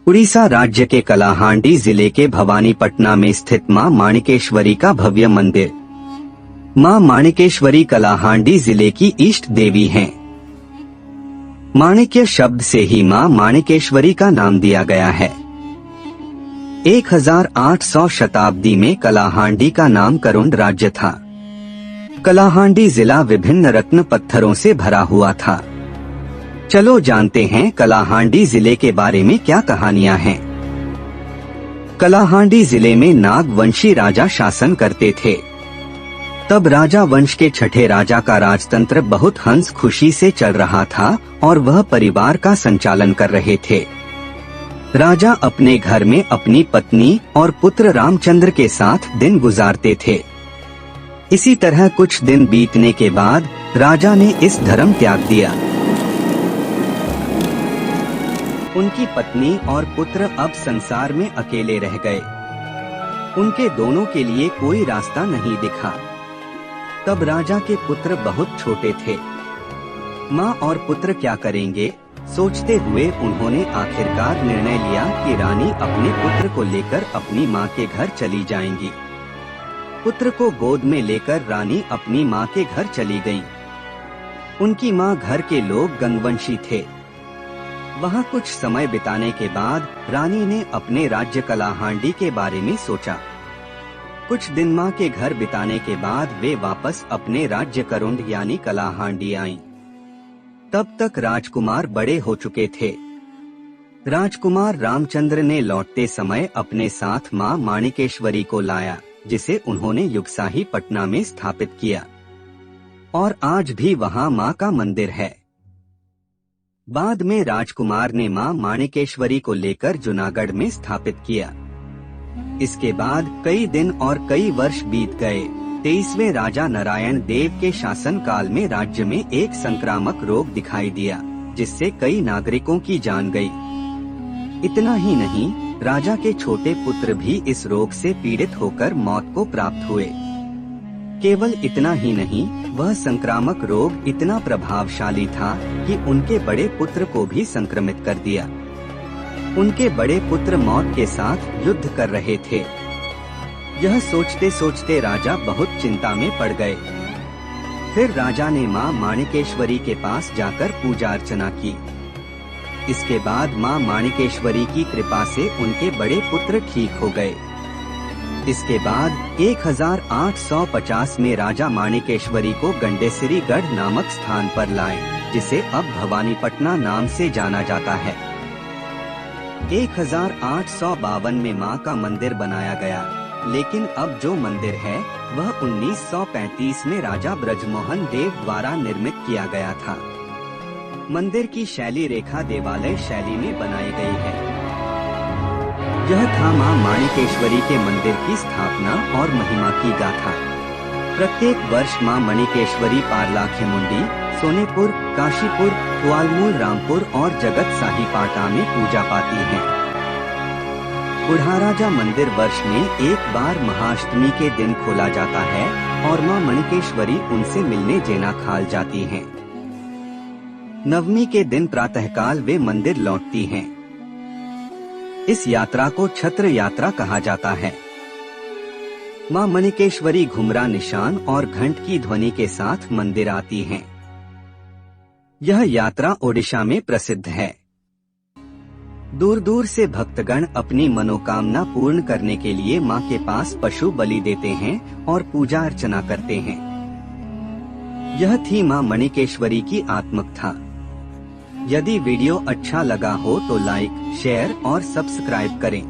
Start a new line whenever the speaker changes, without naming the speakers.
उड़ीसा राज्य के कलाहांडी जिले के भवानीपटना में स्थित मां माणिकेश्वरी का भव्य मंदिर। मां माणिकेश्वरी कलाहांडी जिले की इष्ट देवी हैं। माणिक्य शब्द से ही मां माणिकेश्वरी का नाम दिया गया है। 1800 शताब्दी में कलाहांडी का नाम करुंड राज्य था। कलाहांडी जिला विभिन्न रत्न पत्थरों से भरा हुआ था। चलो जानते हैं कलाहांडी जिले के बारे में क्या कहानियां हैं। कलाहांडी जिले में नागवंशी राजा शासन करते थे। तब राजा वंश के छठे राजा का राजतंत्र बहुत हंस खुशी से चल रहा था और वह परिवार का संचालन कर रहे थे। राजा अपने घर में अपनी पत्नी और पुत्र रामचंद्र के साथ दिन गुजारते थे। इसी तरह कुछ दिन बीतने के बाद राजा ने इस धर्म त्याग दिया। उनकी पत्नी और पुत्र अब संसार में अकेले रह गए। उनके दोनों के लिए कोई रास्ता नहीं दिखा। तब राजा के पुत्र बहुत छोटे थे। माँ और पुत्र क्या करेंगे, सोचते हुए उन्होंने आखिरकार निर्णय लिया कि रानी अपने पुत्र को लेकर अपनी माँ के घर चली जाएंगी। पुत्र को गोद में लेकर रानी अपनी माँ के घर चली गईं। उनकी माँ घर के लोग गंगवंशी थे। वहाँ कुछ समय बिताने के बाद रानी ने अपने राज्य कलाहांडी के बारे में सोचा। कुछ दिन माँ के घर बिताने के बाद वे वापस अपने राज्य करुंड यानी कलाहांडी आईं। तब तक राजकुमार बड़े हो चुके थे। राजकुमार रामचंद्र ने लौटते समय अपने साथ माँ माणिकेश्वरी को लाया, जिसे उन्होंने युगसाही पटना में स्थापित किया और आज भी वहाँ माँ का मंदिर है। बाद में राजकुमार ने मां माणिकेश्वरी को लेकर जूनागढ़ में स्थापित किया। इसके बाद कई दिन और कई वर्ष बीत गए। 23वें राजा नारायण देव के शासन काल में राज्य में एक संक्रामक रोग दिखाई दिया, जिससे कई नागरिकों की जान गई। इतना ही नहीं, राजा के छोटे पुत्र भी इस रोग से पीड़ित होकर मौत को प्राप्त हुए। केवल इतना ही नहीं, वह संक्रामक रोग इतना प्रभावशाली था कि उनके बड़े पुत्र को भी संक्रमित कर दिया। उनके बड़े पुत्र मौत के साथ युद्ध कर रहे थे। यह सोचते सोचते राजा बहुत चिंता में पड़ गए। फिर राजा ने मां माणिकेश्वरी के पास जाकर पूजा अर्चना की। इसके बाद मां माणिकेश्वरी की कृपा से उनके बड़े पुत्र ठीक हो गए। इसके बाद 1850 में राजा माणिकेश्वरी को गंडेसिरी गढ़ नामक स्थान पर लाए, जिसे अब भवानीपटना नाम से जाना जाता है। 1852 में मां का मंदिर बनाया गया, लेकिन अब जो मंदिर है वह 1935 में राजा ब्रजमोहन देव द्वारा निर्मित किया गया था। मंदिर की शैली रेखा देवालय शैली में बनाई गई है। यह था मां माणिकेश्वरी के मंदिर की स्थापना और महिमा की गाथा। प्रत्येक वर्ष मां माणिकेश्वरी पारलाखेमुंडी, सोनेपुर, काशीपुर, कुआलमूल रामपुर और जगत साही पाटा में पूजा पाती हैं। बुढ़ाराजा मंदिर वर्ष में एक बार महाअष्टमी के दिन खोला जाता है और मां माणिकेश्वरी उनसे मिलने जेना खाल जाती हैं। नवमी के दिन प्रातःकाल वे मंदिर लौटती हैं। इस यात्रा को छत्र यात्रा कहा जाता है। मां माणिकेश्वरी घुमरा निशान और घंट की ध्वनि के साथ मंदिर आती हैं। यह यात्रा ओडिशा में प्रसिद्ध है। दूर दूर से भक्तगण अपनी मनोकामना पूर्ण करने के लिए मां के पास पशु बलि देते हैं और पूजा अर्चना करते हैं। यह थी मां माणिकेश्वरी की आत्मकथा। यदि वीडियो अच्छा लगा हो तो लाइक, शेयर और सब्सक्राइब करें।